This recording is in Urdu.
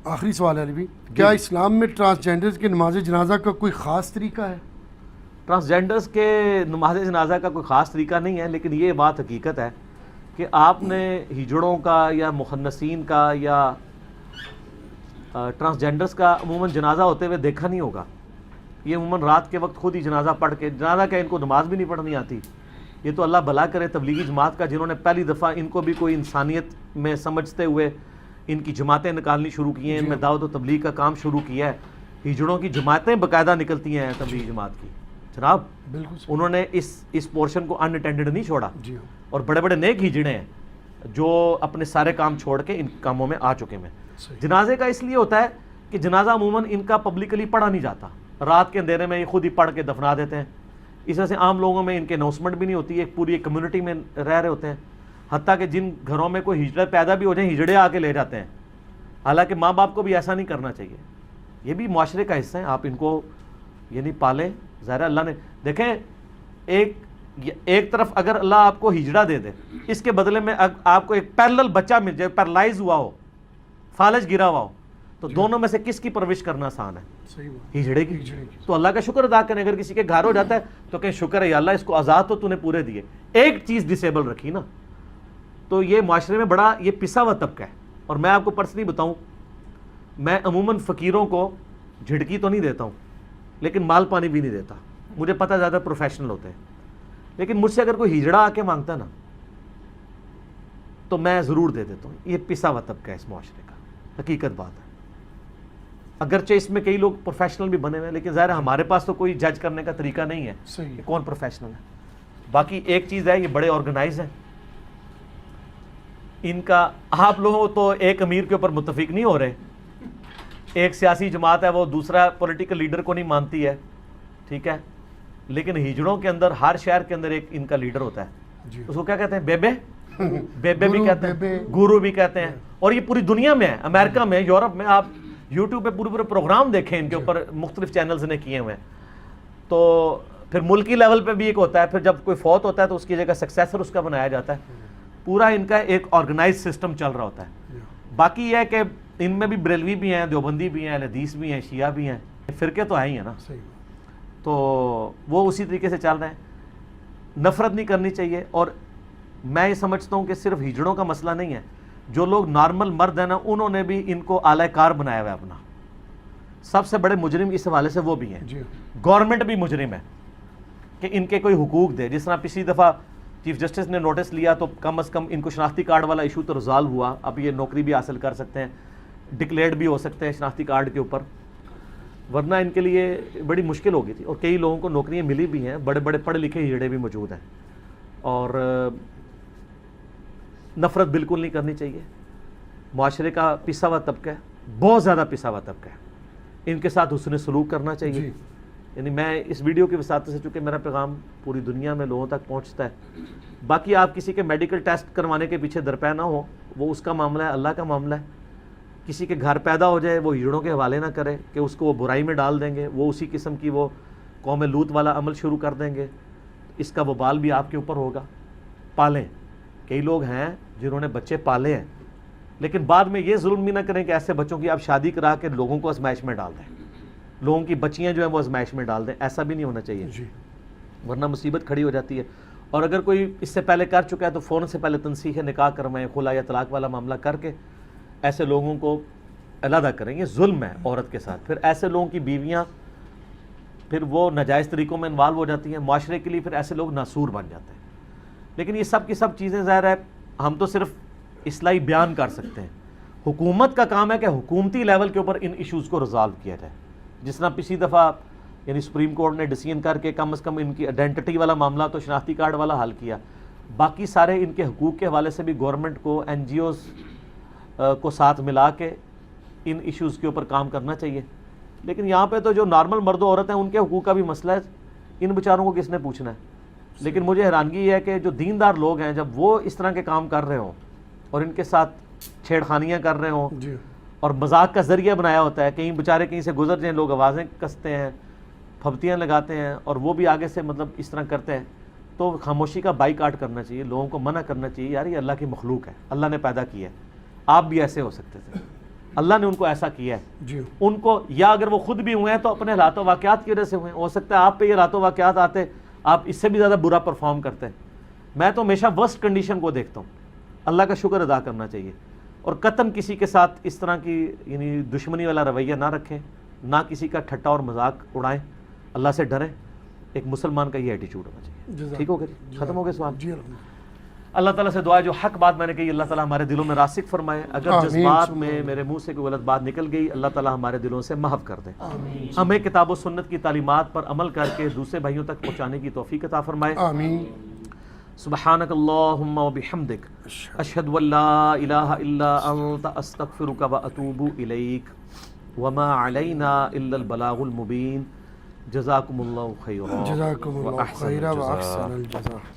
آخری سوال ہے علی بھائی، کیا اسلام میں ٹرانسجینڈرز کے نماز جنازہ کا کوئی خاص طریقہ ہے؟ ٹرانسجینڈرز کے نماز جنازہ کا کوئی خاص طریقہ نہیں ہے، لیکن یہ بات حقیقت ہے کہ آپ نے ہجڑوں کا یا مخنثین کا یا ٹرانسجینڈرز کا عموماً جنازہ ہوتے ہوئے دیکھا نہیں ہوگا۔ یہ عموماً رات کے وقت خود ہی جنازہ پڑھ کے، جنازہ کیا ان کو نماز بھی نہیں پڑھنی آتی، یہ تو اللہ بھلا کرے تبلیغی جماعت کا جنہوں نے پہلی دفعہ ان کو بھی کوئی انسانیت میں سمجھتے ہوئے ان کی جماعتیں نکالنی شروع کی ہیں، ان میں دعوت و تبلیغ کا کام شروع کیا ہے۔ ہجڑوں کی جماعتیں باقاعدہ نکلتی ہیں تبلیغی جماعت کی جناب، انہوں نے اس پورشن کو ان اٹینڈڈ نہیں چھوڑا، اور بڑے بڑے نیک ہجڑے ہیں جو اپنے سارے کام چھوڑ کے ان کاموں میں آ چکے ہیں۔ جنازے کا اس لیے ہوتا ہے کہ جنازہ عموماً ان کا پبلکلی پڑھا نہیں جاتا، رات کے اندھیرے میں یہ خود ہی پڑھ کے دفنا دیتے ہیں، اس وجہ سے عام لوگوں میں ان کے اناؤنسمنٹ بھی نہیں ہوتی ہے، ایک پوری کمیونٹی میں رہ رہے ہوتے ہیں، حتیٰ کہ جن گھروں میں کوئی ہجڑے پیدا بھی ہو جائیں ہجڑے آ کے لے جاتے ہیں، حالانکہ ماں باپ کو بھی ایسا نہیں کرنا چاہیے، یہ بھی معاشرے کا حصہ ہے، آپ ان کو یعنی پالیں۔ ظاہر اللہ نے دیکھیں ایک طرف اگر اللہ آپ کو ہجڑا دے دے، اس کے بدلے میں آپ کو ایک پیرلل بچہ مل جائے، پیرلائز ہوا ہو، فالج گرا ہوا ہو، تو دونوں میں سے کس کی پرورش کرنا آسان ہے؟ ہجڑے کی۔ تو اللہ کا شکر ادا کریں، اگر کسی کے گھر ہو جاتا ہے تو کہیں شکر ہے یا اللہ اس کو آزاد تو نے پورے دیے، ایک چیز ڈسیبل رکھی نا، تو یہ معاشرے میں بڑا یہ پسا ہوا طبقہ ہے۔ اور میں آپ کو پرسنلی بتاؤں، میں عموماً فقیروں کو جھڑکی تو نہیں دیتا ہوں، لیکن مال پانی بھی نہیں دیتا، مجھے پتہ زیادہ پروفیشنل ہوتے ہیں، لیکن مجھ سے اگر کوئی ہجڑا آ کے مانگتا ہے نا تو میں ضرور دے دیتا ہوں۔ یہ پسا ہوا طبقہ ہے اس معاشرے کا، حقیقت بات ہے، اگرچہ اس میں کئی لوگ پروفیشنل بھی بنے ہوئے ہیں، لیکن ظاہر ہمارے پاس تو کوئی جج کرنے کا طریقہ نہیں ہے کہ کون پروفیشنل ہے۔ باقی ایک چیز ہے، یہ بڑے آرگنائز ہیں، ان کا آپ لوگوں تو ایک امیر کے اوپر متفق نہیں ہو رہے، ایک سیاسی جماعت ہے وہ دوسرا پولیٹیکل لیڈر کو نہیں مانتی ہے، ٹھیک ہے، لیکن ہجڑوں کے اندر ہر شہر کے اندر ایک ان کا لیڈر ہوتا ہے، اس کو کیا کہتے ہیں؟ بیبے بھی کہتے ہیں، گورو بھی کہتے ہیں، اور یہ پوری دنیا میں ہے، امریکہ میں، یورپ میں، آپ یوٹیوب پہ پورے پروگرام دیکھیں ان کے اوپر، مختلف چینلز نے کیے ہوئے ہیں۔ تو پھر ملکی لیول پہ بھی ایک ہوتا ہے، پھر جب کوئی فوت ہوتا ہے تو اس کی جگہ سکسیسر اس کا بنایا جاتا ہے، پورا ان کا ایک آرگنائز سسٹم چل رہا ہوتا ہے۔ باقی یہ ہے کہ ان میں بھی بریلوی بھی ہیں، دیوبندی بھی ہیں، اہل حدیث بھی ہیں، شیعہ بھی ہیں، فرقے تو ہیں ہی ہیں نا، تو وہ اسی طریقے سے چل رہے ہیں۔ نفرت نہیں کرنی چاہیے، اور میں یہ سمجھتا ہوں کہ صرف ہجڑوں کا مسئلہ نہیں ہے، جو لوگ نارمل مرد ہیں نا انہوں نے بھی ان کو اعلی کار بنایا ہوا ہے اپنا، سب سے بڑے مجرم اس حوالے سے وہ بھی ہیں، گورنمنٹ بھی مجرم ہے کہ ان کے کوئی حقوق دے۔ جس طرح پچھلی دفعہ چیف جسٹس نے نوٹس لیا تو کم از کم ان کو شناختی کارڈ والا ایشو تو ریزالو ہوا، اب یہ نوکری بھی حاصل کر سکتے ہیں، ڈکلیئرڈ بھی ہو سکتے ہیں شناختی کارڈ کے اوپر، ورنہ ان کے لیے بڑی مشکل ہو گئی تھی، اور کئی لوگوں کو نوکریاں ملی بھی ہیں، بڑے بڑے پڑھے لکھے ہجڑے بھی موجود ہیں۔ اور نفرت بالکل نہیں کرنی چاہیے، معاشرے کا پسا ہوا طبقہ ہے، بہت زیادہ پسا ہوا طبقہ ہے، ان کے ساتھ حسن سلوک کرنا چاہیے۔ یعنی میں اس ویڈیو کی وساطت سے، چونکہ میرا پیغام پوری دنیا میں لوگوں تک پہنچتا ہے، باقی آپ کسی کے میڈیکل ٹیسٹ کروانے کے پیچھے درپے نہ ہو، وہ اس کا معاملہ ہے، اللہ کا معاملہ ہے۔ کسی کے گھر پیدا ہو جائے وہ ہجڑوں کے حوالے نہ کرے کہ اس کو وہ برائی میں ڈال دیں گے، وہ اسی قسم کی وہ قوم لوط والا عمل شروع کر دیں گے، اس کا وبال بھی آپ کے اوپر ہوگا۔ پالیں، کئی لوگ ہیں جنہوں نے بچے پالے ہیں، لیکن بعد میں یہ ظلم بھی نہ کریں کہ ایسے بچوں کی آپ شادی کرا کے لوگوں کو آزمائش میں ڈال دیں، لوگوں کی بچیاں جو ہیں وہ آزمائش میں ڈال دیں، ایسا بھی نہیں ہونا چاہیے، ورنہ مصیبت کھڑی ہو جاتی ہے۔ اور اگر کوئی اس سے پہلے کر چکا ہے تو فوراً سے پہلے تنسیخ نکاح کروائیں، خلا یا طلاق والا معاملہ کر کے ایسے لوگوں کو علیحدہ کریں، یہ ظلم ہے عورت کے ساتھ۔ پھر ایسے لوگوں کی بیویاں پھر وہ ناجائز طریقوں میں انوالو ہو جاتی ہیں، معاشرے کے لیے پھر ایسے لوگ ناسور بن جاتے ہیں۔ لیکن یہ سب کی سب چیزیں ظاہر ہے ہم تو صرف اصلاحی بیان کر سکتے ہیں، حکومت کا کام ہے کہ حکومتی لیول کے اوپر ان ایشوز کو ریزالو کیا جائے، جس طرح پچھلی دفعہ یعنی سپریم کورٹ نے ڈیسیژن کر کے کم از کم ان کی آئیڈینٹی والا معاملہ تو شناختی کارڈ والا حل کیا، باقی سارے ان کے حقوق کے حوالے سے بھی گورنمنٹ کو این جی اوز کو ساتھ ملا کے ان ایشوز کے اوپر کام کرنا چاہیے۔ لیکن یہاں پہ تو جو نارمل مرد و عورت ہیں ان کے حقوق کا بھی مسئلہ ہے، ان بیچاروں کو کس نے پوچھنا ہے؟ لیکن مجھے حیرانگی یہ ہے کہ جو دیندار لوگ ہیں جب وہ اس طرح کے کام کر رہے ہوں اور ان کے ساتھ چھیڑ خانیاں کر رہے ہوں اور مذاق کا ذریعہ بنایا ہوتا ہے، کہیں بیچارے کہیں سے گزر جائیں لوگ آوازیں کستے ہیں، پھبتیاں لگاتے ہیں، اور وہ بھی آگے سے مطلب اس طرح کرتے ہیں، تو خاموشی کا بائیکاٹ کرنا چاہیے، لوگوں کو منع کرنا چاہیے، یار یہ اللہ کی مخلوق ہے، اللہ نے پیدا کی ہے، آپ بھی ایسے ہو سکتے تھے، اللہ نے ان کو ایسا کیا ہے. جی ان کو یا اگر وہ خود بھی ہوئے ہیں تو اپنے حالات و واقعات کی وجہ سے ہوئے ہیں. ہو سکتا ہے آپ پہ یہ حالات و واقعات آتے آپ اس سے بھی زیادہ برا پرفارم کرتے ہیں. میں تو ہمیشہ ورسٹ کنڈیشن کو دیکھتا ہوں. اللہ کا شکر ادا کرنا چاہیے اور قطعاً کسی کے ساتھ اس طرح کی یعنی دشمنی والا رویہ نہ رکھیں, نہ کسی کا ٹھٹا اور مذاق اڑائیں, اللہ سے ڈریں. ایک مسلمان کا یہ ایٹیچیوڈ ہونا چاہیے. ٹھیک ہو گیا؟ ختم ہو گئے سوال. جی اللہ تعالیٰ سے دعا ہے جو حق بات میں نے کہی اللہ تعالیٰ ہمارے دلوں میں راسخ فرمائے. اگر جذبات میں میرے منہ سے کوئی غلط بات نکل گئی اللہ تعالیٰ ہمارے دلوں سے محو کر دے. ہمیں کتاب و سنت کی تعلیمات پر عمل کر کے دوسرے بھائیوں تک پہنچانے کی توفیق عطا فرمائے. آمین. سبحانک اللہم و بحمدک اشہد ان لا الہ الا انت استغفرک و اتوب الیک وما علینا الا البلاغ المبین. جزاکم اللہ خیرا جزاکم اللہ خیرا و احسن الجزاء.